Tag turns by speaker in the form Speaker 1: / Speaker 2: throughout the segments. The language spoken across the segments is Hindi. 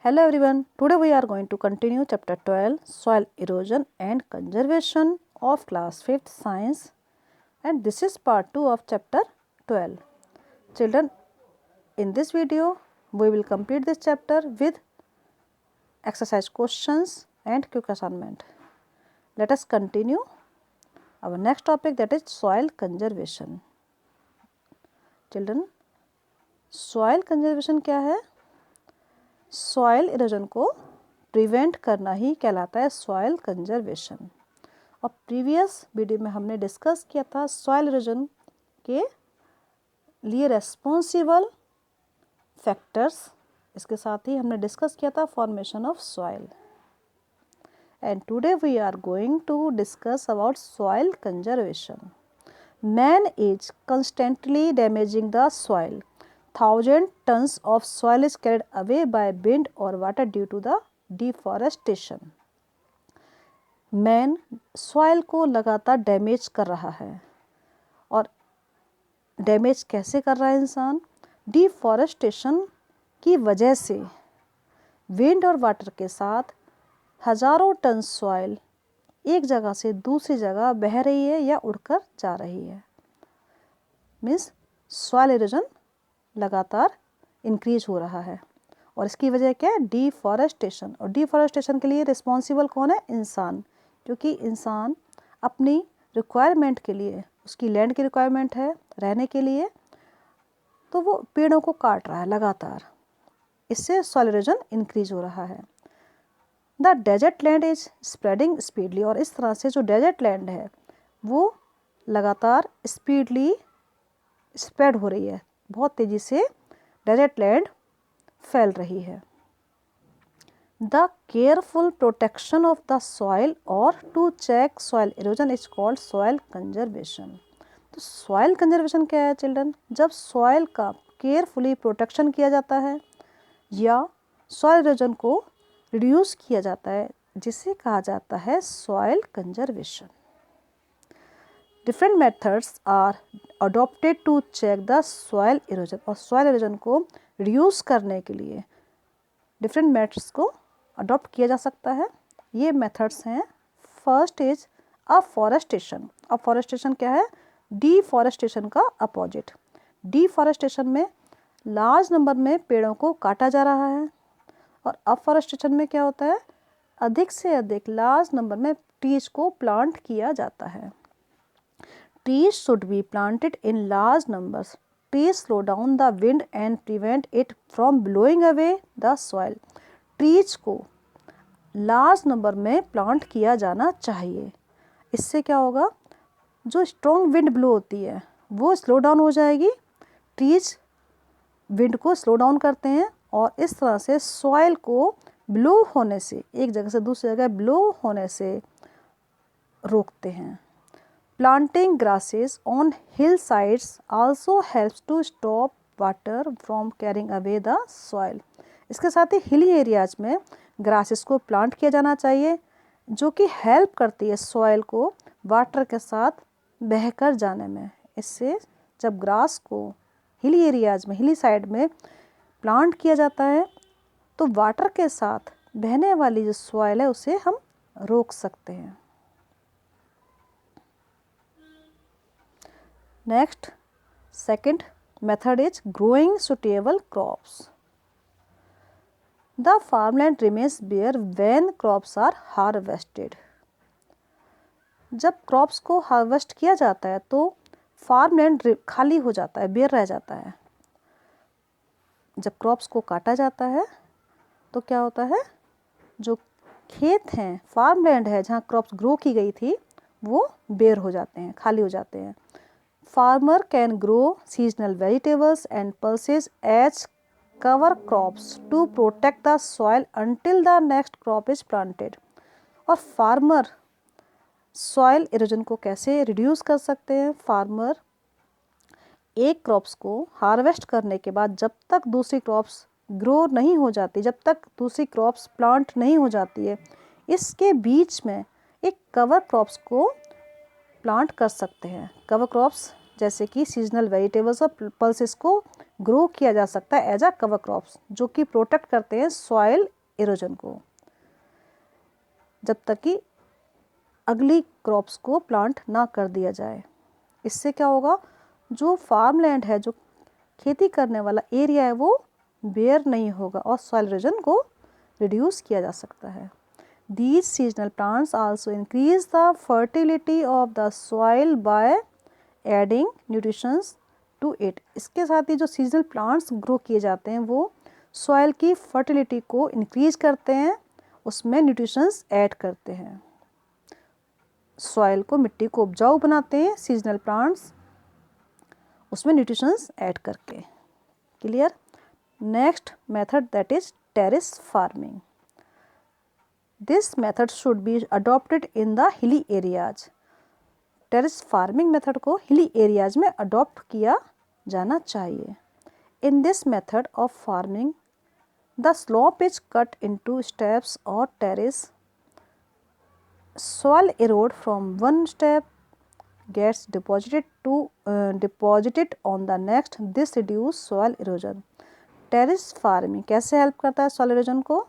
Speaker 1: Hello everyone, today we are going to continue chapter 12 Soil Erosion and Conservation of class 5th Science, and this is part 2 of chapter 12. Children, in this video we will complete this chapter with exercise questions and quick assignment. Let us continue our next topic, that is soil conservation. Children, soil conservation क्या है? सॉइल इरोजन को प्रिवेंट करना ही कहलाता है सॉइल कंजर्वेशन। और प्रीवियस वीडियो में हमने डिस्कस किया था सॉइल इरोजन के लिए रेस्पॉन्सिबल फैक्टर्स, इसके साथ ही हमने डिस्कस किया था formation of soil. And today we are going to discuss about soil conservation. Man is constantly damaging the soil. 1000 tons of soil is carried away by wind or water due to the deforestation. Man soil को लगातार डैमेज कर रहा है, और डैमेज कैसे कर रहा है इंसान? डिफॉरेस्टेशन की वजह से विंड और वाटर के साथ हजारों टन सॉइल एक जगह से दूसरी जगह बह रही है या उड़कर जा रही है। मीन्स सॉइल इरोजन लगातार इंक्रीज हो रहा है, और इसकी वजह क्या है? डिफॉरेस्टेशन। और डिफॉरेस्टेशन के लिए रिस्पॉन्सिबल कौन है? इंसान। क्योंकि इंसान अपनी रिक्वायरमेंट के लिए, उसकी लैंड की रिक्वायरमेंट है रहने के लिए, तो वो पेड़ों को काट रहा है लगातार। इससे सॉइल इरोजन इंक्रीज हो रहा है। The desert land is spreading speedly. और इस तरह से जो डेजर्ट लैंड है वो लगातार स्पीडली स्प्रेड हो रही है, बहुत तेजी से डेजर्ट लैंड फैल रही है। The careful protection of the soil और to check soil erosion is called soil conservation. तो सॉइल कंजर्वेशन क्या है चिल्ड्रन? जब सॉइल का केयरफुली प्रोटेक्शन किया जाता है या सॉइल इरोजन को रिड्यूस किया जाता है, जिसे कहा जाता है soil conservation. Different methods are adopted to check the soil erosion. और सॉइल इरोजन को रिड्यूस करने के लिए डिफरेंट मेथड्स को अडॉप्ट किया जा सकता है। ये मेथड्स हैं, फर्स्ट इज अफॉरेस्टेशन। अफॉरेस्टेशन क्या है? डिफॉरेस्टेशन का अपोजिट। डिफॉरेस्टेशन में लार्ज नंबर में पेड़ों को काटा जा रहा है, और अफॉरेस्टेशन में क्या होता है? अधिक से अधिक लार्ज नंबर में ट्रीज को प्लांट किया जाता है। Trees should be planted in large numbers. Trees slow down the wind and prevent it from blowing away the soil. Trees को लार्ज नंबर में प्लांट किया जाना चाहिए। इससे क्या होगा? जो स्ट्रॉन्ग विंड ब्लो होती है वो स्लो डाउन हो जाएगी। ट्रीज विंड को स्लो डाउन करते हैं और इस तरह से सॉइल को ब्लो होने से, एक जगह से दूसरी जगह ब्लो होने से रोकते हैं। Planting grasses on hillsides also helps to stop water from carrying away the soil. इसके साथ ही हिली एरियाज में ग्रासेस को प्लांट किया जाना चाहिए, जो कि हेल्प करती है सॉइल को वाटर के साथ बहकर जाने में। इससे जब ग्रास को हिली एरियाज में, हिली साइड में प्लांट किया जाता है, तो वाटर के साथ बहने वाली जो सॉइल है उसे हम रोक सकते हैं। Next, second method is growing suitable crops. The farmland remains bare when crops are harvested. जब क्रॉप्स को हार्वेस्ट किया जाता है तो फार्मलैंड खाली हो जाता है, बेयर रह जाता है। जब क्रॉप्स को काटा जाता है तो क्या होता है? जो खेत हैं, फार्मलैंड है जहाँ क्रॉप्स ग्रो की गई थी, वो बेयर हो जाते हैं, खाली हो जाते हैं। Farmer can grow seasonal vegetables and pulses as cover crops to protect the soil until the next crop is planted. और फार्मर सॉइल इरोजन को कैसे रिड्यूस कर सकते हैं? फार्मर एक क्रॉप्स को हार्वेस्ट करने के बाद जब तक दूसरी क्रॉप्स ग्रो नहीं हो जाती, जब तक दूसरी क्रॉप्स प्लांट नहीं हो जाती है, इसके बीच में एक कवर क्रॉप्स को प्लांट कर सकते हैं। कवर क्रॉप्स जैसे कि सीजनल वेजिटेबल्स और पल्सेस को ग्रो किया जा सकता है एज अ कवर क्रॉप्स, जो कि प्रोटेक्ट करते हैं सॉइल इरोजन को, जब तक कि अगली क्रॉप्स को प्लांट ना कर दिया जाए। इससे क्या होगा, जो फार्मलैंड है, जो खेती करने वाला एरिया है, वो बेयर नहीं होगा और सॉइल इरोजन को रिड्यूस किया जा सकता है। These seasonal plants also increase the fertility of the soil by adding nutrients to it। इसके साथ ही जो सीजनल प्लांट्स ग्रो किए जाते हैं वो सॉइल की फर्टिलिटी को इंक्रीज करते हैं, उसमें न्यूट्रिशंस ऐड करते हैं, सॉइल को, मिट्टी को उपजाऊ बनाते हैं सीजनल प्लांट्स, उसमें न्यूट्रिशंस ऐड करके। Clear? Next method that is terrace farming. This method should be adopted in the hilly areas। Terrace farming method को हिली एरियाज में अडॉप्ट किया जाना चाहिए। In this method of farming, the slope is cut into steps or terrace। Soil erode from one step gets deposited on the next। This reduce soil erosion। Terrace farming कैसे हेल्प करता है सॉइल इरोजन को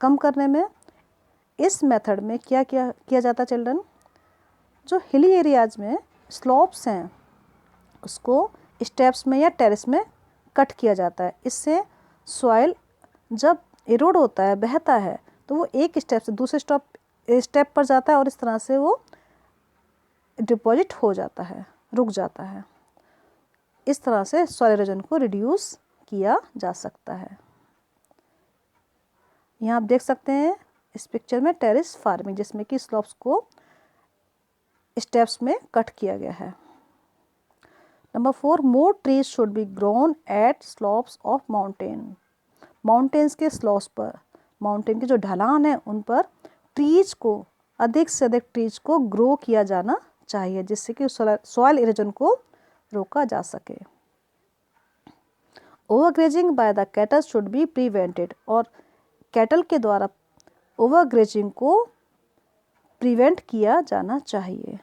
Speaker 1: कम करने में? इस मेथड में क्या किया जाता है चिल्ड्रन, जो हिली एरियाज में स्लोप्स हैं उसको स्टेप्स में या टेरेस में कट किया जाता है। इससे सॉइल जब इरोड होता है, बहता है, तो वो एक स्टेप से दूसरे स्टेप पर जाता है और इस तरह से वो डिपॉजिट हो जाता है, रुक जाता है। इस तरह से सॉइल इरोजन को रिड्यूस किया जा सकता है। यहाँ आप देख सकते हैं इस पिक्चर में टेरेस फार्मिंग, जिसमें कि स्लोप्स को स्टेप्स में कट किया गया है। Number 4, more trees should be grown eight slopes of mountain. Mountains के स्लोप्स पर, माउंटेन के जो ढलान है उन पर ट्रीज को, अधिक से अधिक ट्रीज को ग्रो किया जाना चाहिए, जिससे कि सॉइल इरोजन को रोका जा सके। Overgrazing by the cattle should be prevented. और कैटल के द्वारा ओवरग्रेजिंग को प्रिवेंट किया जाना चाहिए।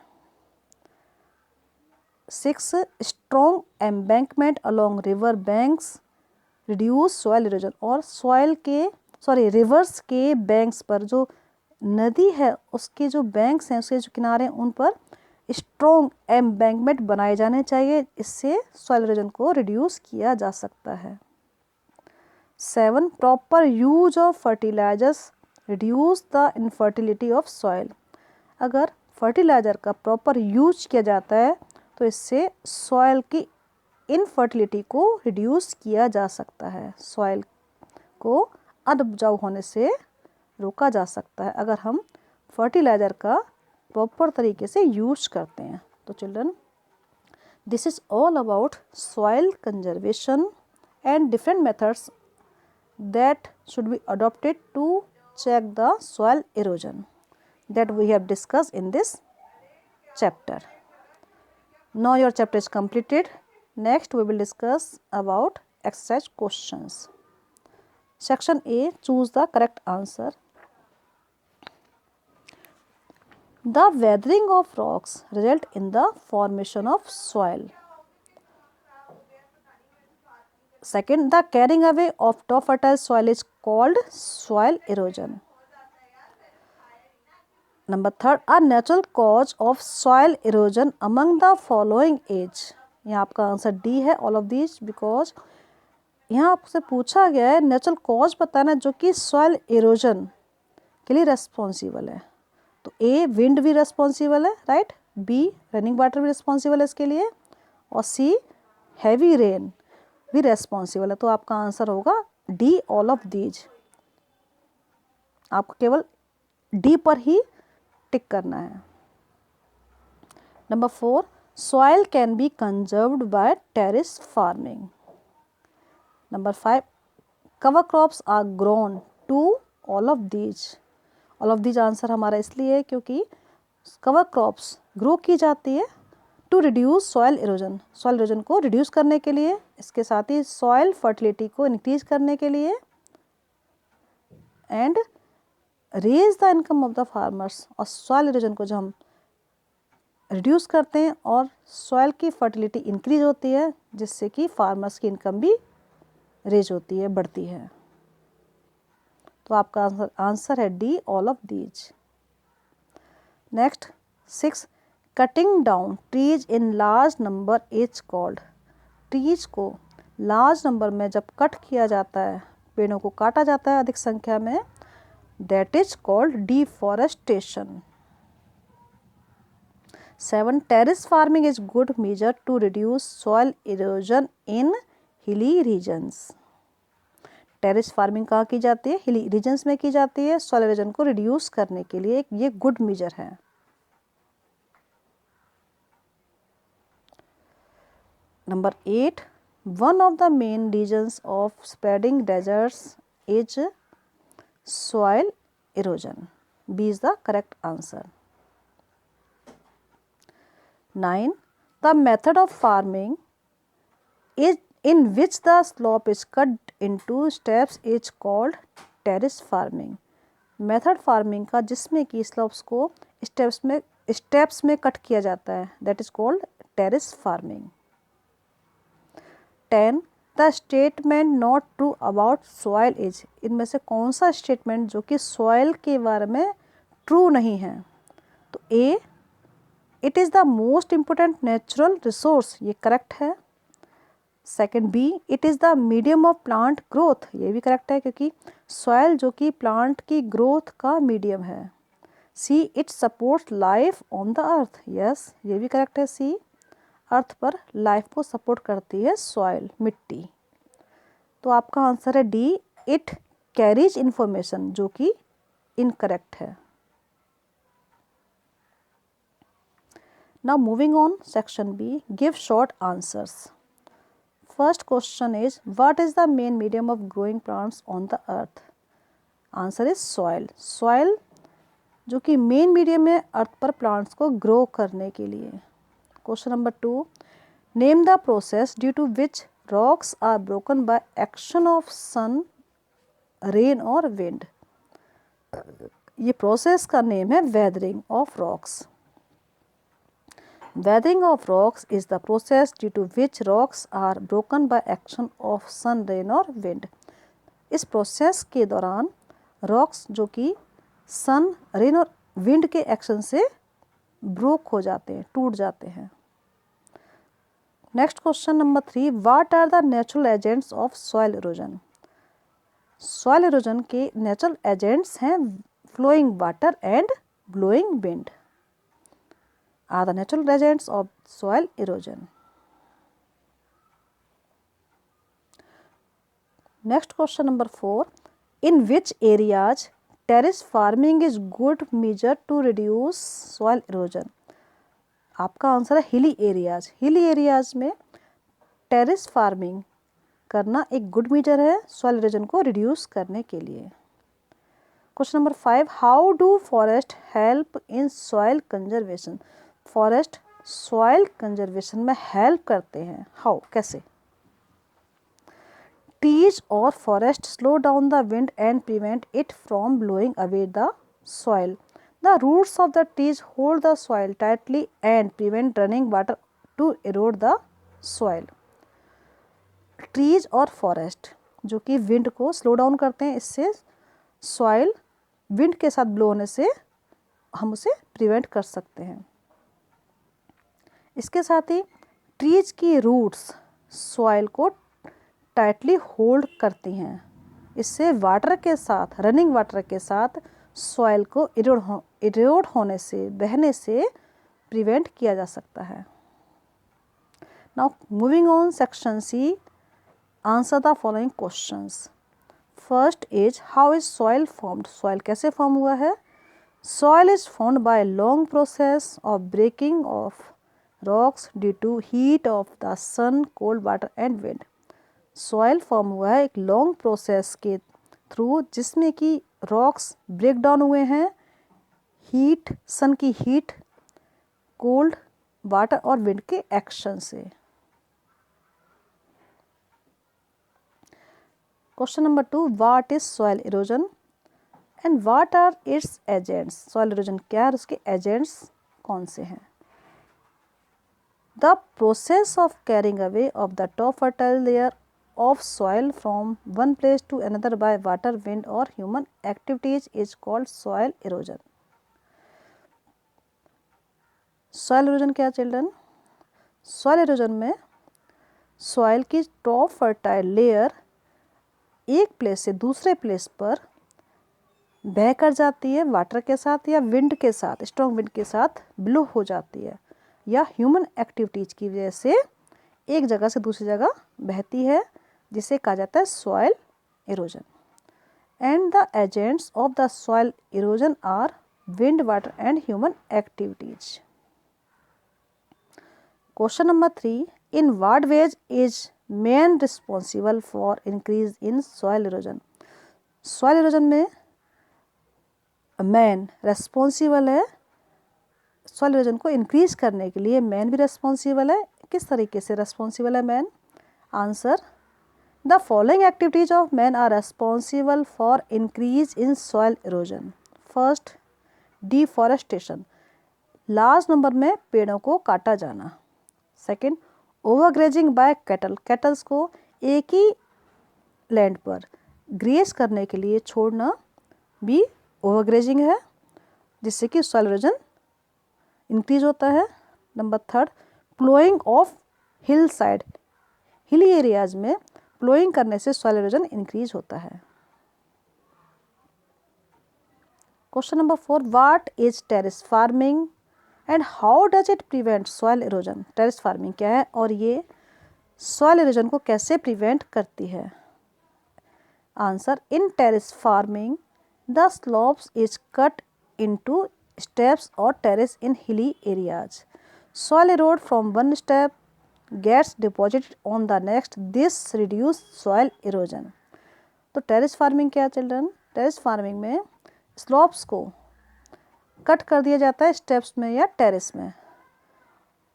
Speaker 1: 6, strong embankment along river banks reduce soil erosion. और रिवर्स के बैंक्स पर, जो नदी है उसके जो बैंक्स हैं, उसके जो किनारे हैं, उन पर स्ट्रॉन्ग एम्बैंकमेंट बनाए जाने चाहिए। इससे सॉइल इरोजन को रिड्यूस किया जा सकता है। 7, proper use of fertilisers reduce the infertility of soil. अगर फर्टिलाइज़र का प्रॉपर यूज किया जाता है तो इससे सॉइल की इनफर्टिलिटी को रिड्यूस किया जा सकता है, सॉइल को अनउपजाऊ होने से रोका जा सकता है अगर हम फर्टिलाइज़र का प्रॉपर तरीके से यूज करते हैं। तो children, this is all about soil conservation and different methods that should be adopted to check the soil erosion that we have discussed in this chapter. Now your chapter is completed. Next we will discuss about exercise questions. Section A, choose the correct answer. The weathering of rocks result in the formation of soil. Second, the carrying away of top fertile soil is called soil erosion. Number 3, a natural cause of soil erosion among the following is। यहाँ आपका आंसर डी है, ऑल ऑफ दीज, बिकॉज यहाँ आपसे पूछा गया है नेचुरल कॉज बताना जो कि सॉइल इरोजन के लिए रेस्पॉन्सिबल है। तो ए, विंड भी रेस्पॉन्सिबल है, राइट। बी, रनिंग वाटर भी रेस्पॉन्सिबल है इसके लिए, और सी, हैवी रेन भी रेस्पॉन्सिबल है। तो आपका आंसर होगा डी, ऑल ऑफ दीज। आपको केवल डी पर ही टिक करना है। Number 4, soil can be conserved by terrace farming. Number 5, cover crops are grown to all of these. All of these answer हमारा इसलिए है क्योंकि कवर क्रॉप्स ग्रो की जाती है to reduce soil erosion, soil erosion को रिड्यूस करने के लिए, इसके साथ ही सॉइल फर्टिलिटी को इंक्रीज करने के लिए, and raise the income of the farmers. और सॉइल इरोजन को जब हम रिड्यूस करते हैं और सॉइल की फर्टिलिटी इंक्रीज होती है, जिससे कि फार्मर्स की इनकम भी रेज होती है, बढ़ती है। तो आपका आंसर है D, all of these. Next 6, cutting down trees in large number is called. Trees को लार्ज नंबर में जब कट किया जाता है, पेड़ों को काटा जाता है अधिक संख्या में, that is called deforestation. 7, terrace farming is good measure to reduce soil erosion in hilly regions. Terrace farming कहाँ की जाती है? हिली रीजन्स में की जाती है। सॉइल इरोजन को रिड्यूस करने के लिए ये गुड मेजर है। Number 8, one of the main reasons of spreading deserts is soil erosion. B is the correct answer. 9, the method of farming is in which the slope is cut into steps is called terrace farming। Method farming का जिसमें कि स्लोप्स को स्टेप्स में कट किया जाता है, that is called terrace farming. 10, the statement not true about soil is. इनमें से कौन सा स्टेटमेंट जो कि सॉइल के बारे में ट्रू नहीं है? तो A, it is the most important natural resource, ये करेक्ट है। Second B, it is the medium of plant growth, ये भी करेक्ट है क्योंकि सॉयल जो कि प्लांट की ग्रोथ का मीडियम है। C, it supports life on the earth, yes ये भी करेक्ट है। सी, अर्थ पर लाइफ को सपोर्ट करती है सॉयल, मिट्टी। तो आपका आंसर है डी, इट कैरीज इंफॉर्मेशन, जो कि इनकरेक्ट है। Now moving on, section B, give short answers. First question is, what is the main medium of growing plants on the earth? Answer is soil. Soil जो कि मेन मीडियम है अर्थ पर प्लांट्स को ग्रो करने के लिए। Question number 2, name the process due to which rocks are broken by action of sun, rain और विंड। ये प्रोसेस का नेम है weathering of rocks. Weathering of rocks is the process due to which rocks are broken by action of sun, rain और wind। इस प्रोसेस के दौरान रॉक्स जो कि सन, रेन और विंड के एक्शन से ब्रोक हो जाते हैं, टूट जाते हैं। Next question number 3, what are the natural agents of soil erosion. Soil erosion के नेचुरल एजेंट्स हैं flowing water and blowing wind are the natural agents of soil erosion. Next question number 4, in which areas terrace farming is good measure to reduce soil erosion। आपका आंसर है हिली एरियाज। हिली एरियाज में टेरेस फार्मिंग करना एक गुड मेजर है सॉइल इरोजन को रिड्यूस करने के लिए। Question number 5, how do forest help in soil conservation. Forest soil conservation में हेल्प करते हैं, हाउ, कैसे? ट्रीज और forest slow down the wind and prevent it from blowing away the soil. The roots of the trees hold the soil tightly and prevent running water to erode the soil. Trees और फॉरेस्ट जो कि विंड को स्लो डाउन करते हैं, इससे सॉइल विंड के साथ ब्लो होने से हम उसे प्रिवेंट कर सकते हैं। इसके साथ ही ट्रीज की रूट्स सॉइल को टाइटली होल्ड करती हैं, इससे वाटर के साथ, रनिंग वाटर के साथ सॉइल को इरोड होने से, बहने से प्रिवेंट किया जा सकता है। Now moving on section C, answer the following questions. First is, how is soil formed. Soil कैसे फॉर्म हुआ है? Soil is formed by long process of breaking off rocks due to heat of the sun, cold water and wind। Soil form हुआ है एक लॉन्ग प्रोसेस के थ्रू, जिसमें कि रॉक्स ब्रेक डाउन हुए हैं हीट, सन की हीट, कोल्ड वाटर और विंड के एक्शन से। Question number 2, what is soil erosion and what are its agents. Soil erosion क्या है और उसके एजेंट्स कौन से हैं? The process of carrying away of the top fertile layer of soil from one place to another by water, wind or human activities is called soil erosion. Soil erosion क्या चिल्ड्रन? सॉइल इरोजन में सॉइल की टॉप फर्टाइल लेयर एक प्लेस से दूसरे प्लेस पर बह कर जाती है वाटर के साथ या विंड के साथ, स्ट्रॉन्ग विंड के साथ ब्लो हो जाती है, या ह्यूमन एक्टिविटीज की वजह से एक जगह से दूसरी जगह बहती है, जिसे कहा जाता है soil erosion. And the agents of the soil erosion are wind, water and human activities. Question number 3, in what ways is man responsible for increase in soil erosion? Soil erosion में मैन रेस्पॉन्सिबल है, सॉइल इरोजन को इंक्रीज करने के लिए मैन भी रेस्पॉन्सिबल है. किस तरीके से रेस्पॉन्सिबल है man? Answer, the following activities of man are responsible for increase in soil erosion. First, deforestation, large number में पेड़ों को काटा जाना. Second, overgrazing by cattle, cattles को एक ही लैंड पर ग्रेस करने के लिए छोड़ना भी ओवरग्रेजिंग है, जिससे कि सॉइल इरोजन इंक्रीज होता है. Number third, ploughing of hill side, hilly areas में प्लोइंग करने से सॉइल इरोजन इंक्रीज होता है. Question number 4, what is terrace farming and how does it prevent soil erosion? Terrace farming क्या है और ये सॉइल इरोजन को कैसे प्रिवेंट करती है? Answer, in terrace farming the slopes is cut into steps or terrace in hilly areas. Soil erode from one step gets deposited on the next. This reduce soil erosion. तो टेरेस फार्मिंग क्या है चिल्ड्रन? टेरेस फार्मिंग में स्लोप्स को कट कर दिया जाता है स्टेप्स में या टेरेस में,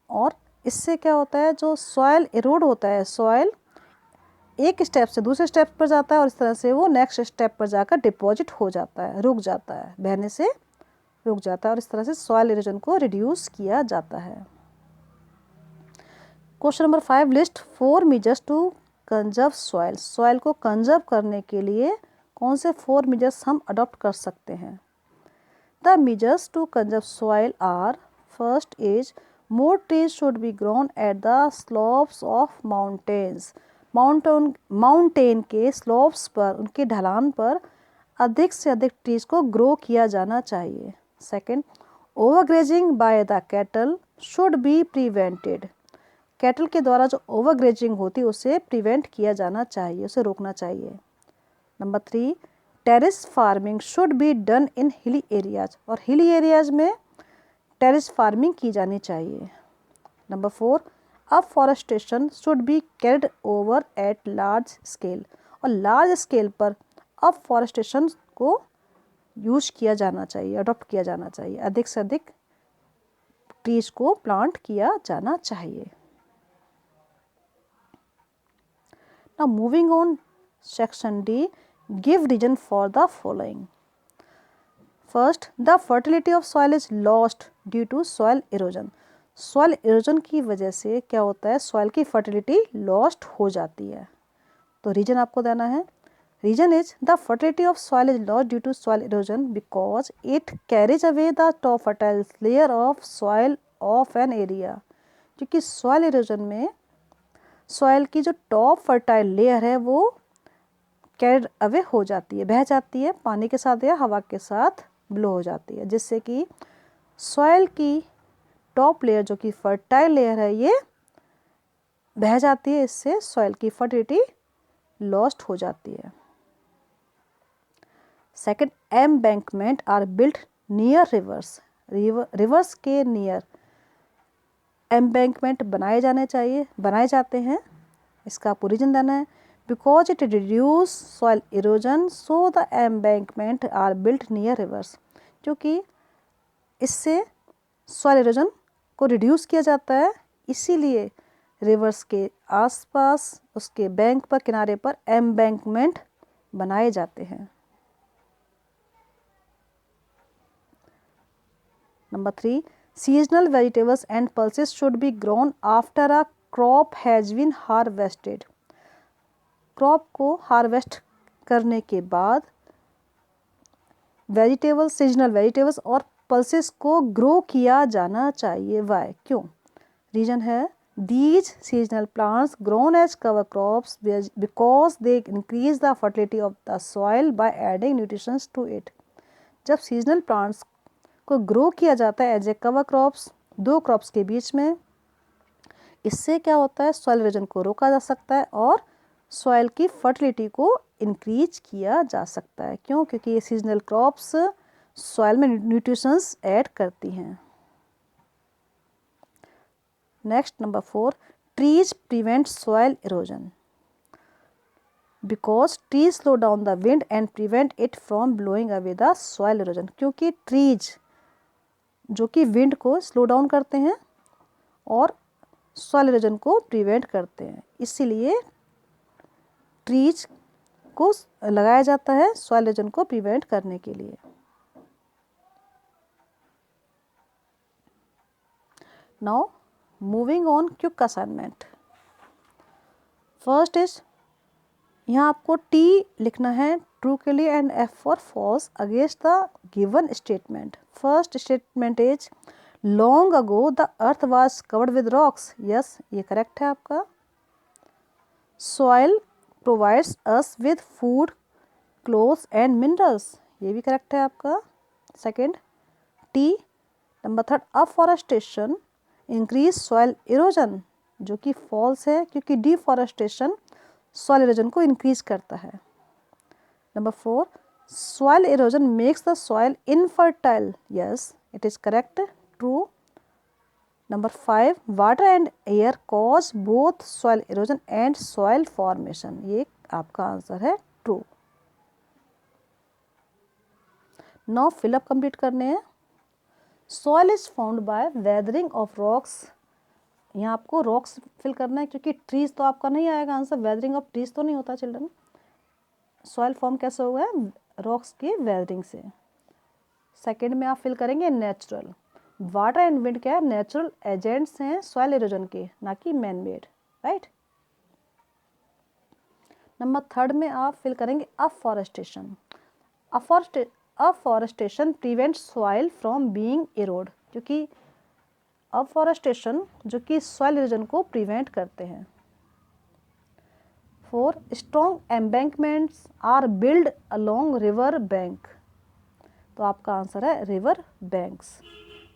Speaker 1: और इससे क्या होता है, जो सॉइल एरोड होता है, सॉइल एक स्टेप से दूसरे स्टेप पर जाता है और इस तरह से वो नेक्स्ट स्टेप पर जाकर डिपॉजिट हो जाता है, रुक जाता है, बहने से रुक जाता है, और इस तरह से सॉइल इरोजन को रिड्यूस किया जाता है. Question number 5, list 4 measures to conserve soil. Soil को कंजर्व करने के लिए कौन से 4 मेजर्स हम अडॉप्ट कर सकते हैं? The measures to conserve soil are, first is more trees should be grown at the slopes of mountains. Mountain के स्लोप्स पर, उनके ढलान पर अधिक से अधिक ट्रीज को ग्रो किया जाना चाहिए. Second, overgrazing by the cattle should be prevented. Cattle के द्वारा जो ओवरग्रेजिंग होती है उसे प्रिवेंट किया जाना चाहिए, उसे रोकना चाहिए. Number 3, terrace farming should be done in hilly areas, और हिली एरियाज में टेरेस फार्मिंग की जानी चाहिए. Number 4, afforestation should be carried over at large scale, और लार्ज स्केल पर अफॉरेस्टेशन को यूज किया जाना चाहिए, अडॉप्ट किया जाना चाहिए, अधिक से अधिक ट्रीज को प्लांट किया जाना चाहिए. Now moving on, section D, give reason for the following. First, the fertility of soil is lost due to soil erosion. Soil erosion की वजह से क्या होता है, सॉइल की फर्टिलिटी लॉस्ट हो जाती है. तो रीजन आपको देना है. Reason is the fertility of soil is lost due to soil erosion because it carries away the top fertile layer of soil of an area. क्योंकि soil erosion में soil की जो top fertile layer है वो carried away हो जाती है, बह जाती है, पानी के साथ या हवा के साथ blow हो जाती है, जिससे कि soil की top layer जो कि fertile layer है ये बह जाती है, इससे soil की fertility lost हो जाती है. Second, embankment are built near rivers. Rivers के नियर एम्बैंकमेंट बनाए जाते हैं. इसका आपको रीजन देना है. Because it reduce soil erosion so the embankment are built near rivers. क्योंकि इससे सॉइल इरोजन को रिड्यूस किया जाता है, इसीलिए रिवर्स के आसपास, उसके बैंक पर, किनारे पर एम्बैंकमेंट बनाए जाते हैं. Number 3, seasonal vegetables and pulses should be grown after a crop has been harvested. Crop को हार्वेस्ट करने के बाद वेजिटेबल्स, सीजनल वेजिटेबल्स और पल्सेस को ग्रो किया जाना चाहिए। वाई, क्यों? रीजन है these seasonal plants grown as cover crops because they increase the fertility of the soil by adding nutrition to it। जब सीजनल प्लांट्स को ग्रो किया जाता है एज ए कवर क्रॉप्स, दो क्रॉप्स के बीच में, इससे क्या होता है, सॉइल इरोजन को रोका जा सकता है और सॉइल की फर्टिलिटी को इंक्रीज किया जा सकता है। क्यों? क्योंकि ये सीजनल क्रॉप्स सॉइल में न्यूट्रिशंस ऐड करती हैं। Next number 4, trees prevent soil erosion because trees slow down the wind and prevent it from blowing away the soil erosion. क्योंकि ट्रीज जो कि विंड को स्लो डाउन करते हैं और सॉइल इरोजन को प्रिवेंट करते हैं, इसीलिए ट्रीज को लगाया जाता है सॉइल इरोजन को प्रिवेंट करने के लिए। Now moving on, quick assignment. First is, यहाँ आपको टी लिखना है ट्रू के लिए and F for false against the given statement. First statement is long ago the earth was covered with rocks. Yes, ये करेक्ट है आपका। Soil provides us with food, clothes and minerals, ये भी करेक्ट है आपका। Second, T. Number third, afforestation increase soil erosion, जो कि फॉल्स है क्योंकि डिफॉरेस्टेशन सॉइल इरोजन को इंक्रीज करता है। Number four, soil erosion makes the soil infertile. Yes, it is correct, true. Number five, water and air cause both soil erosion and soil formation, ये आपका आंसर है, ट्रू। नाउ फिलअप कंप्लीट करने हैं। Soil is found by weathering of rocks, यहाँ आपको रॉक्स फिल करना है क्योंकि ट्रीज तो आपका नहीं आएगा आंसर, वेदरिंग ऑफ ट्रीज तो नहीं होता चिल्ड्रन। सॉइल फॉर्म कैसे हुआ है? रॉक्स की वेदरिंग से। सेकेंड में आप फिल करेंगे नेचुरल। वाटर एंड विंड क्या है? नेचुरल एजेंट्स हैं सॉइल इरोजन के, ना कि man made, right. Number third में आप फिल करेंगे afforestation. Afforestation prevent soil from being Erode, क्योंकि अफॉरेस्टेशन जो कि सॉइल इरोजन को प्रिवेंट करते हैं। Four, strong embankments are build along river bank, तो आपका आंसर है river banks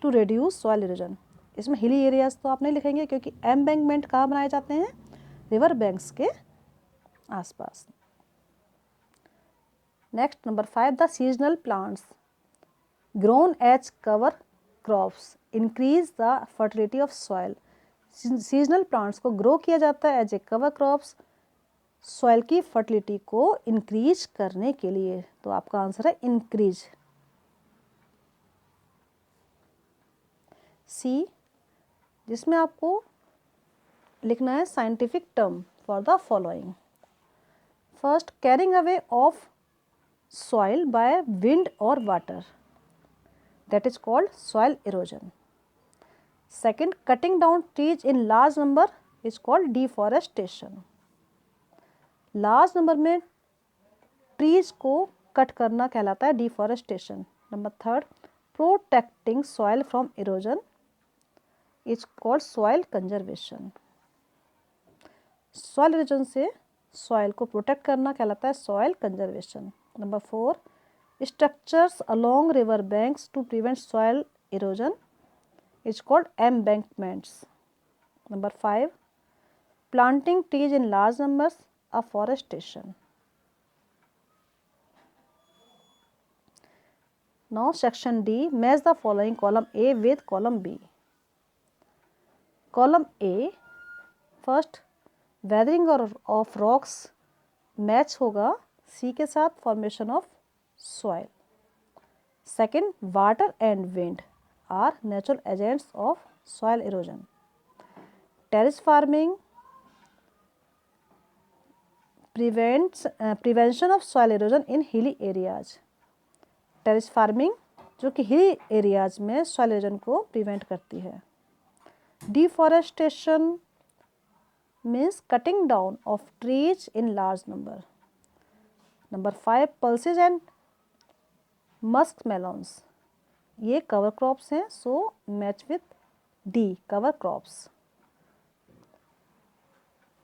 Speaker 1: to reduce soil erosion. इसमें हिली एरियाज तो आप नहीं लिखेंगे क्योंकि एम्बैंकमेंट कहाँ बनाए जाते हैं? रिवर बैंक्स के आसपास। Next number five, the seasonal plants grown as cover crops increase the fertility of soil. Seasonal plants को ग्रो किया जाता है as a cover crops soil की फर्टिलिटी को इंक्रीज करने के लिए, तो आपका आंसर है इंक्रीज, सी। जिसमें आपको लिखना है scientific term for the following. First, carrying away of soil by wind और water, that is called soil erosion. Second, cutting down trees in large number is called deforestation. Large number में trees को कट करना कहलाता है deforestation. Number third, protecting soil from erosion is called soil conservation. Soil erosion से soil को protect करना कहलाता है soil conservation. Number four, structures along river banks to prevent soil erosion is called embankments. Number five, planting trees in large numbers, afforestation. Now section D, match the following column A with column B. Column A, first weathering of rocks match होगा C के साथ, formation of soil. Second, water and wind are natural agents of soil erosion. Terrace farming prevention of soil erosion in hilly areas. Terrace farming जो कि hilly areas में soil erosion को prevent करती है. Deforestation means cutting down of trees in large number. Number 5 pulses and muskmelons, ये cover crops हैं, so match with D, cover crops.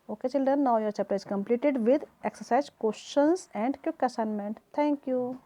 Speaker 1: Okay children, now your chapter is completed with exercise questions and quick assignment. Thank you.